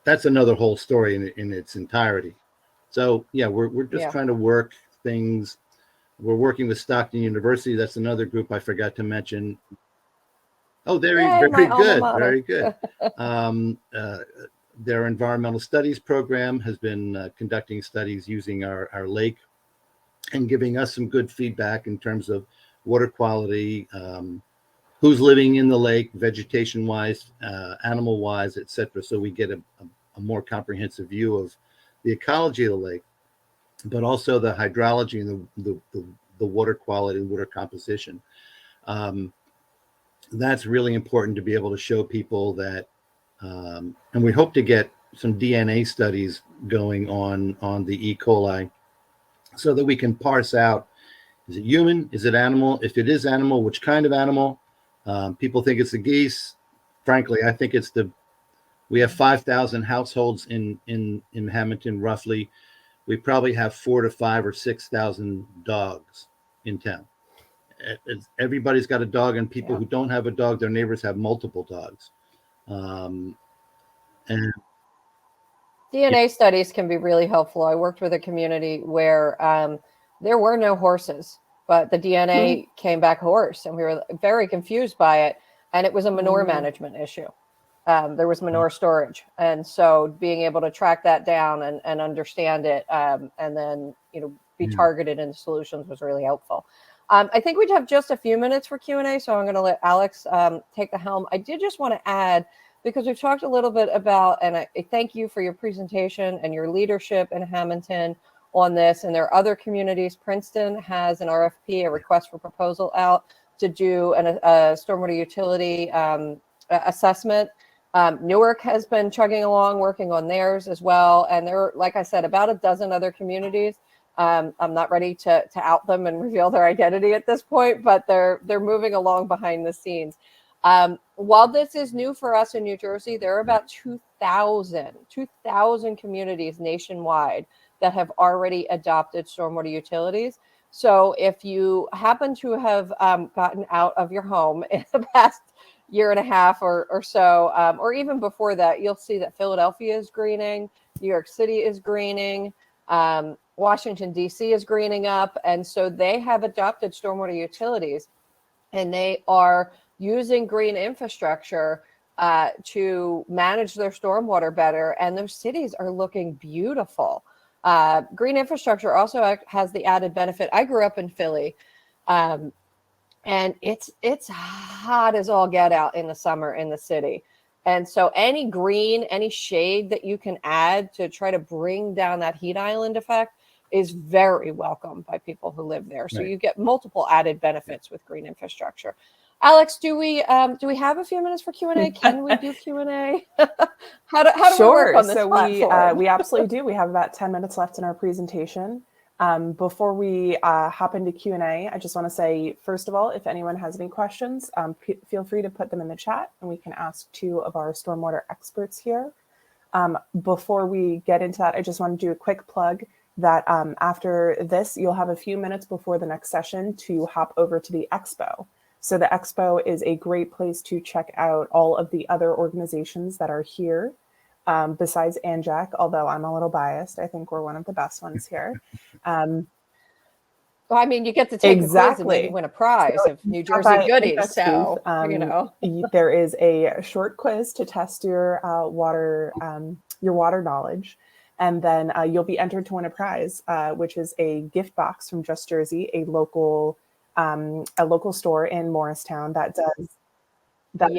That's another whole story in its entirety. So yeah, we're just trying to work things. We're working with Stockton University. That's another group I forgot to mention. Oh, very good, very good. Their environmental studies program has been conducting studies using our lake and giving us some good feedback in terms of water quality, who's living in the lake, vegetation-wise, animal-wise, etc. So we get a more comprehensive view of the ecology of the lake, but also the hydrology and the water quality and water composition. That's really important to be able to show people that, and we hope to get some DNA studies going on the E. coli so that we can parse out, is it human? Is it animal? If it is animal, which kind of animal? People think it's the geese. Frankly, I think we have 5,000 households in Hammonton, roughly. We probably have 4,000 to 5,000 or 6,000 dogs in town. Everybody's got a dog, and people who don't have a dog, their neighbors have multiple dogs. And DNA studies can be really helpful. I worked with a community where there were no horses, but the DNA came back horse, and we were very confused by it. And it was a manure management issue. There was manure storage. And so being able to track that down and understand it, and then, be targeted in the solutions was really helpful. I think we'd have just a few minutes for Q&A, so I'm going to let Alex take the helm. I did just want to add, because we've talked a little bit about, and I thank you for your presentation and your leadership in Hammonton on this, and there are other communities. Princeton has an RFP, a request for proposal out to do a stormwater utility assessment. Newark has been chugging along, working on theirs as well. And there are, like I said, about a dozen other communities. I'm not ready to out them and reveal their identity at this point, but they're moving along behind the scenes. While this is new for us in New Jersey, there are about 2,000 communities nationwide that have already adopted stormwater utilities. So if you happen to have gotten out of your home in the past year and a half or so, or even before that, you'll see that Philadelphia is greening, New York City is greening, Washington, D.C. is greening up. And so they have adopted stormwater utilities, and they are using green infrastructure to manage their stormwater better. And those cities are looking beautiful. Green infrastructure also has the added benefit. I grew up in Philly, and it's hot as all get out in the summer in the city. And so any green, any shade that you can add to try to bring down that heat island effect is very welcome by people who live there. So Right. you get multiple added benefits with green infrastructure. Alex, do we have a few minutes for Q&A? Can we do Q&A? How do we work on this so platform? we absolutely do. We have about 10 minutes left in our presentation. Before we hop into Q&A, I just want to say, first of all, if anyone has any questions, feel free to put them in the chat and we can ask two of our stormwater experts here. Before we get into that, I just want to do a quick plug that after this, you'll have a few minutes before the next session to hop over to the expo. So the expo is a great place to check out all of the other organizations that are here. Besides ANJEC, although I'm a little biased, I think we're one of the best ones here. Well, I mean, you get to take a quiz and maybe win a prize of New Jersey goodies. So, you know, there is a short quiz to test your water knowledge. And then you'll be entered to win a prize, which is a gift box from Just Jersey, a local store in Morristown that has not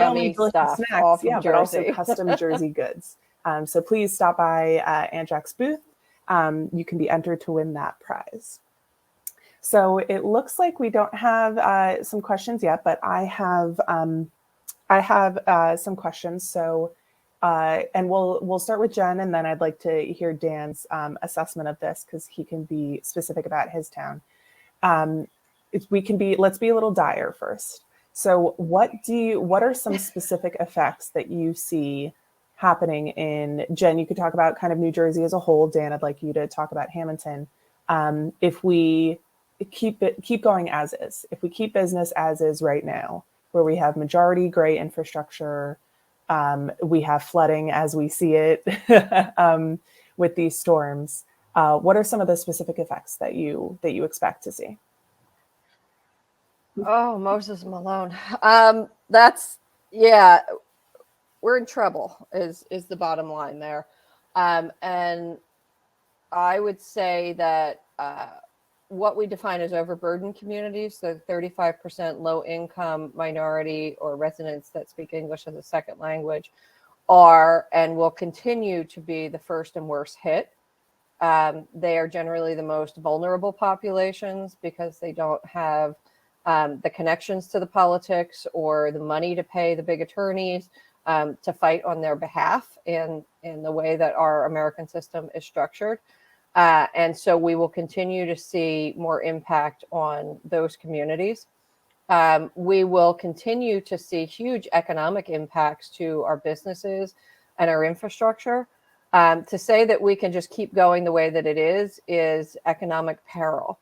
only delicious snacks, but also custom Jersey goods. So please stop by ANJEC's booth. You can be entered to win that prize. So it looks like we don't have some questions yet, but I have some questions. So and we'll start with Jen, and then I'd like to hear Dan's assessment of this because he can be specific about his town. Let's be a little dire first. So what are some specific effects that you see happening in, Jen, you could talk about kind of New Jersey as a whole. Dan, I'd like you to talk about Hammonton. If we keep going as is, if we keep business as is right now, where we have majority gray infrastructure, we have flooding as we see it with these storms, what are some of the specific effects that you expect to see? Oh, Moses Malone. We're in trouble is the bottom line there. And I would say that what we define as overburdened communities, so 35% low income minority or residents that speak English as a second language, are and will continue to be the first and worst hit. They are generally the most vulnerable populations because they don't have the connections to the politics or the money to pay the big attorneys to fight on their behalf in the way that our American system is structured. And so we will continue to see more impact on those communities. We will continue to see huge economic impacts to our businesses and our infrastructure. To say that we can just keep going the way that it is economic peril.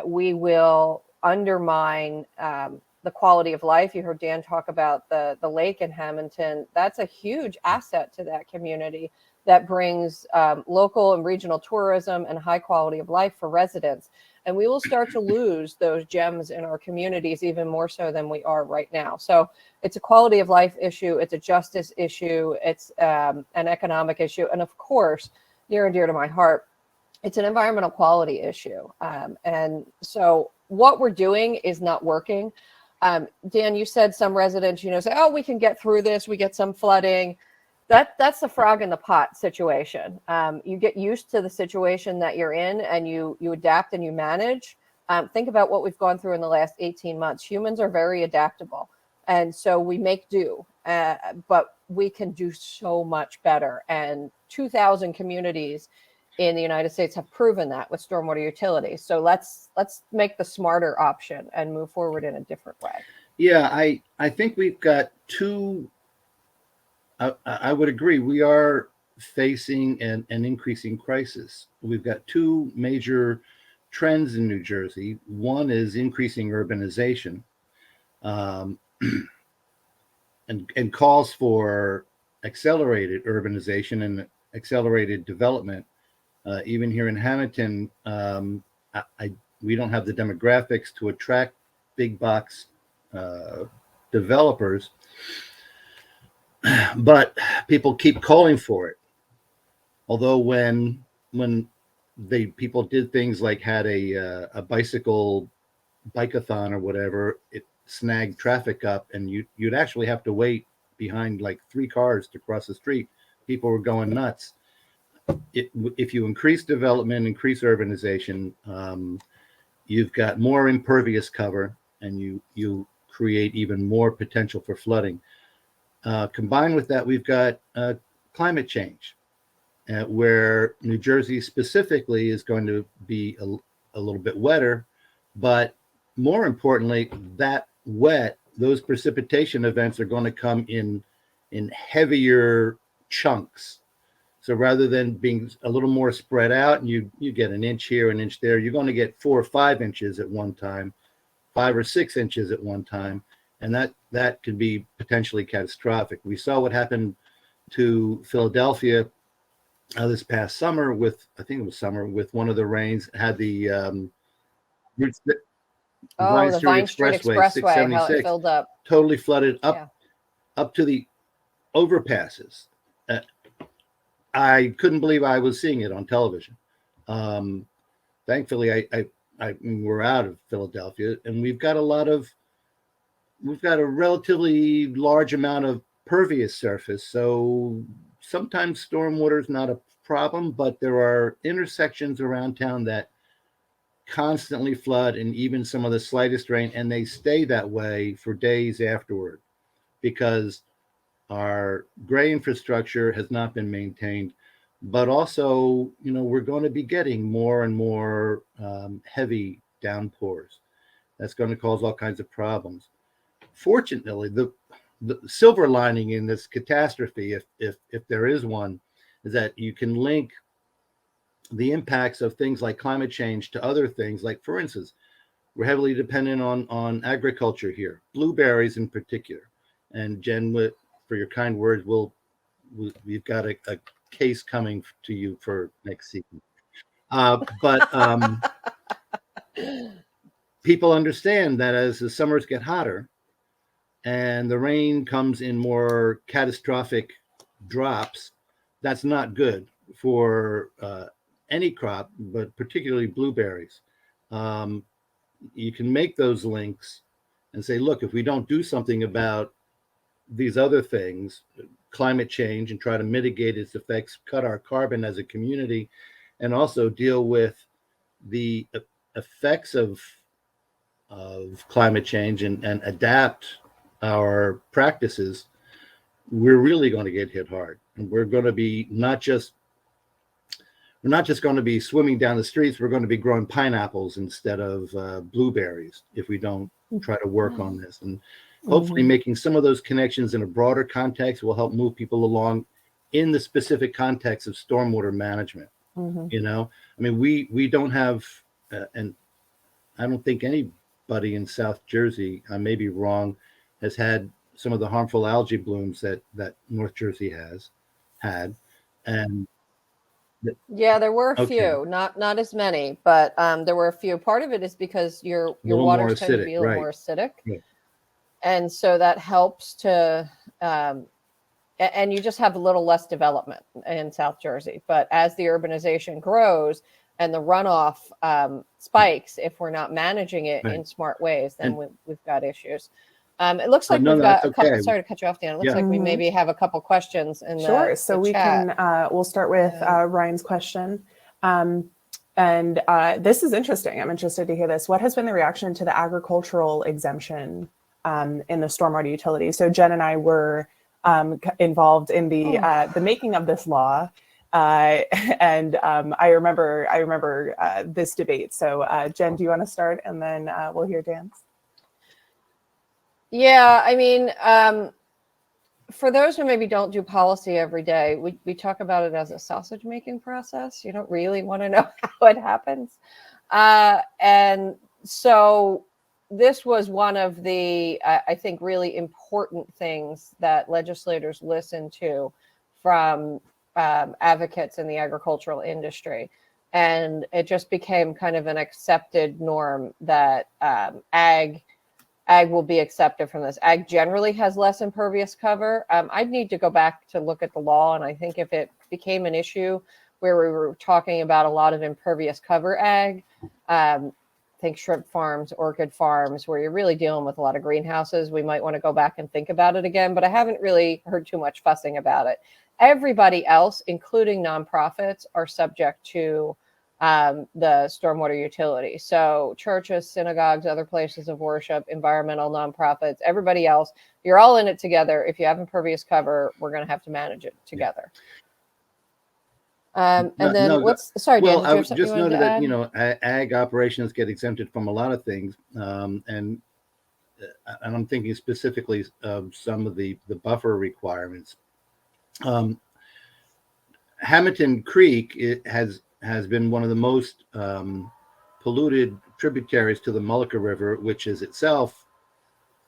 We will undermine the quality of life. You heard Dan talk about the lake in Hammonton. That's a huge asset to that community that brings local and regional tourism and high quality of life for residents. And we will start to lose those gems in our communities even more so than we are right now. So it's a quality of life issue. It's a justice issue. It's an economic issue. And of course, near and dear to my heart, it's an environmental quality issue. And so what we're doing is not working. Dan, you said some residents, say, oh, we can get through this. We get some flooding. That's the frog in the pot situation. You get used to the situation that you're in and you adapt and you manage. Think about what we've gone through in the last 18 months. Humans are very adaptable. And so we make do, but we can do so much better. And 2,000 communities in the United States have proven that with stormwater utility. So let's make the smarter option and move forward in a different way. Yeah, I think we've got two. I would agree. We are facing an increasing crisis. We've got two major trends in New Jersey. One is increasing urbanization, and calls for accelerated urbanization and accelerated development. Even here in Hammonton, we don't have the demographics to attract big box developers, but people keep calling for it. Although when people did things like had a bike-a-thon or whatever, it snagged traffic up, and you'd actually have to wait behind like 3 cars to cross the street. People were going nuts. If you increase development, increase urbanization, you've got more impervious cover, and you create even more potential for flooding. Combined with that, we've got climate change, where New Jersey specifically is going to be a little bit wetter, but more importantly, those precipitation events are going to come in heavier chunks. So rather than being a little more spread out, and you get an inch here, an inch there, you're going to get 4 or 5 inches at one time, 5 or 6 inches at one time, and that could be potentially catastrophic. We saw what happened to Philadelphia this past summer with one of the rains. It had the the Vine Vine Street Expressway, how it 676, filled up. totally flooded up to the overpasses. I couldn't believe I was seeing it on television. Thankfully, we're out of Philadelphia, and we've got a relatively large amount of pervious surface. So sometimes stormwater is not a problem, but there are intersections around town that constantly flood, and even some of the slightest rain, and they stay that way for days afterward because our gray infrastructure has not been maintained. But also, we're going to be getting more and more heavy downpours. That's going to cause all kinds of problems. Fortunately, the silver lining in this catastrophe, if there is one, is that you can link the impacts of things like climate change to other things. Like, for instance, we're heavily dependent on agriculture here, blueberries in particular. And Jen, for your kind words, we've got a case coming to you for next season. But people understand that as the summers get hotter and the rain comes in more catastrophic drops, that's not good for any crop, but particularly blueberries. You can make those links and say, look, if we don't do something about these other things, climate change, and try to mitigate its effects, cut our carbon as a community, and also deal with the effects of climate change and adapt our practices, we're really going to get hit hard. And we're going to be not just going to be swimming down the streets, we're going to be growing pineapples instead of blueberries if we don't try to work on this. And hopefully making some of those connections in a broader context will help move people along in the specific context of stormwater management. We don't have, and I don't think anybody in South Jersey, I may be wrong, has had some of the harmful algae blooms that North Jersey has had. And yeah, there were a few, not as many, but there were a few. Part of it is because your waters tend to be a little more acidic. Yeah. And so that helps to, and you just have a little less development in South Jersey. But as the urbanization grows and the runoff spikes, if we're not managing it in smart ways, then we've got issues. It looks like we've got a couple. Sorry to cut you off, Dan. It looks like we maybe have a couple questions in the so the we chat. We'll start with Ryan's question. And this is interesting. I'm interested to hear this. What has been the reaction to the agricultural exemption in the stormwater utility? So Jen and I were involved in the making of this law, and I remember this debate. So Jen, do you want to start, and then we'll hear Dan's? Yeah, I mean, for those who maybe don't do policy every day, we talk about it as a sausage making process. You don't really want to know how it happens, and so this was one of the, I think, really important things that legislators listen to from advocates in the agricultural industry. And it just became kind of an accepted norm that ag will be accepted from this. Ag generally has less impervious cover. I'd need to go back to look at the law. And I think if it became an issue where we were talking about a lot of impervious cover ag, think shrimp farms, orchid farms, where you're really dealing with a lot of greenhouses, we might want to go back and think about it again. But I haven't really heard too much fussing about it. Everybody else, including nonprofits, are subject to the stormwater utility. So churches, synagogues, other places of worship, environmental nonprofits, everybody else, you're all in it together. If you have impervious cover, we're going to have to manage it together. And then sorry, Dan, well, did you I have something just you wanted noted to that, add? you know, ag operations get exempted from a lot of things. And I'm thinking specifically of some of the buffer requirements. Hammonton Creek, it has been one of the most polluted tributaries to the Mullica River, which is itself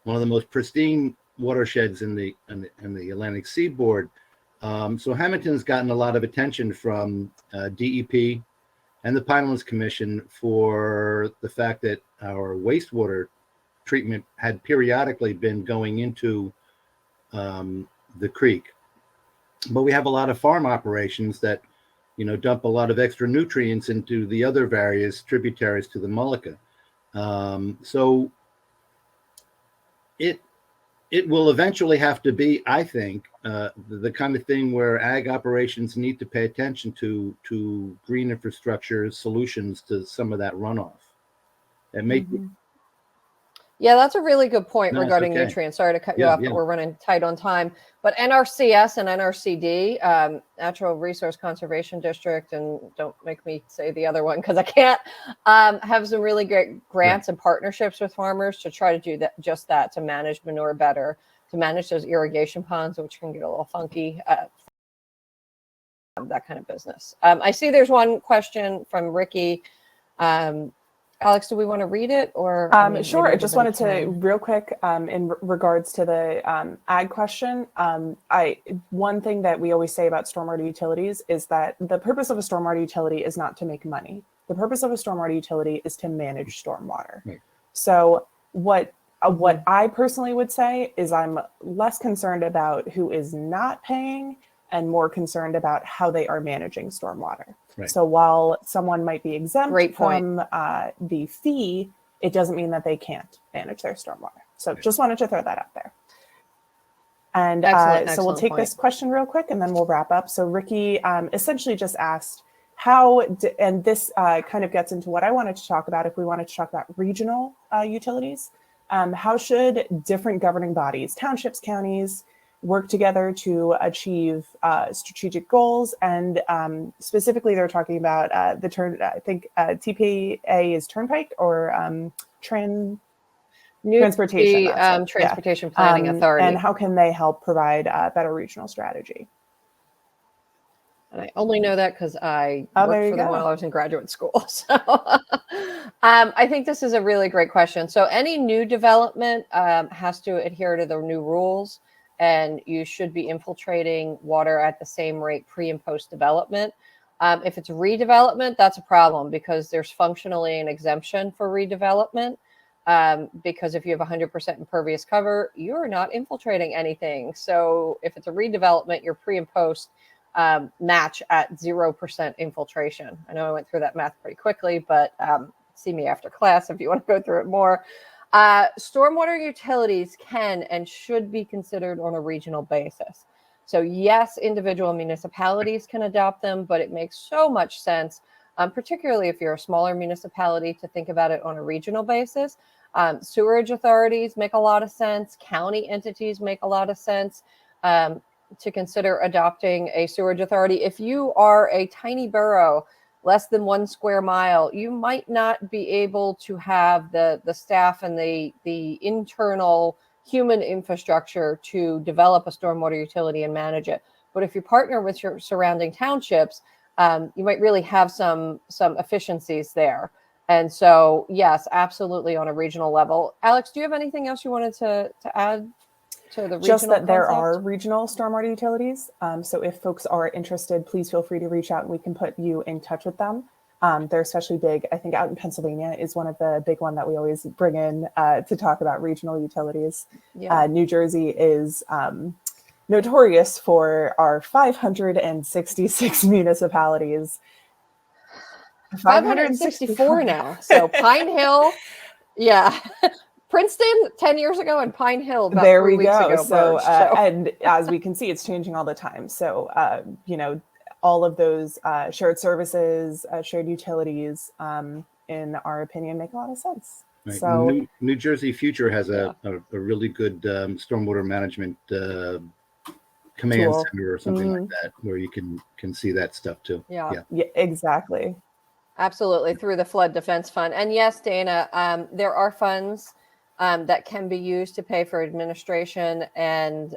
one of the most pristine watersheds in the Atlantic seaboard. So Hammonton's gotten a lot of attention from DEP and the Pinelands Commission for the fact that our wastewater treatment had periodically been going into the creek. But we have a lot of farm operations that, you know, dump a lot of extra nutrients into the other various tributaries to the Mullica. So it will eventually have to be, I think, the kind of thing where ag operations need to pay attention to green infrastructure solutions to some of that runoff. It may be. Yeah, that's a really good point No, it's regarding okay. nutrients. Sorry to cut you off, but we're running tight on time. But NRCS and NRCD, Natural Resource Conservation District, and don't make me say the other one because I can't, have some really great grants and partnerships with farmers to try to do that, just that, to manage manure better, to manage those irrigation ponds, which can get a little funky, that kind of business. I see there's one question from Ricky. Alex, do we want to read it, or? Sure. I just wanted to real quick, in regards to the ag question. One thing that we always say about stormwater utilities is that the purpose of a stormwater utility is not to make money. The purpose of a stormwater utility is to manage stormwater. Right. So what I personally would say is I'm less concerned about who is not paying and more concerned about how they are managing stormwater. Right. So while someone might be exempt from the fee, it doesn't mean that they can't manage their stormwater. So just wanted to throw that out there. And so we'll take this question real quick and then we'll wrap up. So Ricky essentially just asked and this kind of gets into what I wanted to talk about if we wanted to talk about regional utilities. How should different governing bodies, townships, counties, work together to achieve strategic goals? And specifically, they're talking about I think TPA is Turnpike or Transportation. Transportation Planning Authority. And how can they help provide better regional strategy? And I only know that because I worked for them while I was in graduate school. So I think this is a really great question. So any new development has to adhere to the new rules, and you should be infiltrating water at the same rate pre and post development. If it's redevelopment, that's a problem because there's functionally an exemption for redevelopment. Because if you have 100% impervious cover, you're not infiltrating anything. So if it's a redevelopment, your pre and post match at 0% infiltration. I know I went through that math pretty quickly, but see me after class if you want to go through it more. Stormwater utilities can and should be considered on a regional basis. So yes, individual municipalities can adopt them, but it makes so much sense, particularly if you're a smaller municipality, to think about it on a regional basis. Sewerage authorities make a lot of sense. County entities make a lot of sense to consider adopting a sewerage authority. If you are a tiny borough, less than 1 square mile, you might not be able to have the staff and the internal human infrastructure to develop a stormwater utility and manage it. But if you partner with your surrounding townships, you might really have some efficiencies there. And so, yes, absolutely on a regional level. Alex, do you have anything else you wanted to add to the regional Just that there concept? are regional stormwater utilities. So if folks are interested, please feel free to reach out and we can put you in touch with them. They're especially big. I think out in Pennsylvania is one of the big one that we always bring in to talk about regional utilities. Yeah. New Jersey is notorious for our 566 municipalities. 564 now. So Pine Hill, yeah. Princeton 10 years ago and Pine Hill about there 3 we weeks go. ago. So, merged, and as we can see, it's changing all the time. So, all of those shared services, shared utilities, in our opinion, make a lot of sense. Right. So New Jersey Future has Yeah. a really good stormwater management command Tool. center or something like that, where you can see that stuff too. Yeah. yeah, exactly. Absolutely, through the Flood Defense Fund. And yes, Dana, there are funds that can be used to pay for administration and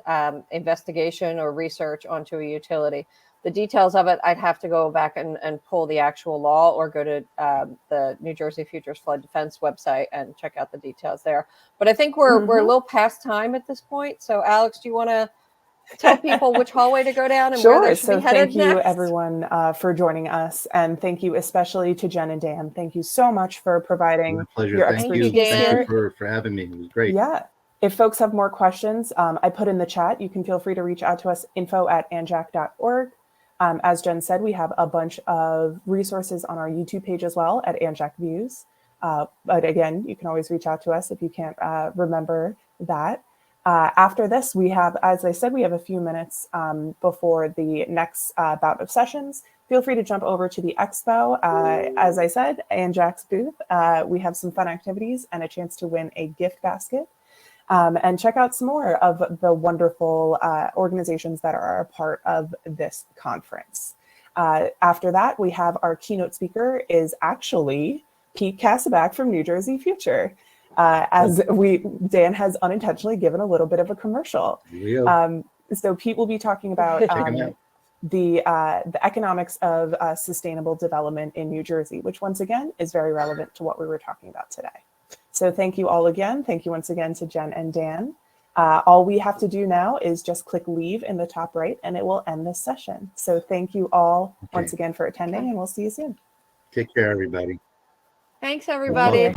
investigation or research onto a utility. The details of it, I'd have to go back and pull the actual law or go to the New Jersey Futures Flood Defense website and check out the details there. But I think we're a little past time at this point. So Alex, do you want to tell people which hallway to go down and where they should be headed thank you next? everyone for joining us, and thank you especially to Jen and Dan. Thank you so much for providing My pleasure. your Thank expertise you. here. Thank you for having me. It was great. Yeah. If folks have more questions, I put in the chat. You can feel free to reach out to us, info@anjec.org. As Jen said, we have a bunch of resources on our YouTube page as well at ANJEC Views. But again, you can always reach out to us if you can't remember that. After this, we have, as I said, we have a few minutes before the next bout of sessions. Feel free to jump over to the expo. As I said, ANJEC's booth. We have some fun activities and a chance to win a gift basket. And check out some more of the wonderful organizations that are a part of this conference. After that, we have our keynote speaker is actually Pete Kasabak from New Jersey Future. Dan has unintentionally given a little bit of a commercial. So Pete will be talking about the economics of sustainable development in New Jersey, which once again is very relevant to what we were talking about today. So thank you all again. Thank you once again to Jen and Dan. All we have to do now is just click leave in the top right and it will end this session. So thank you all once again for attending and we'll see you soon. Take care, everybody. Thanks, everybody.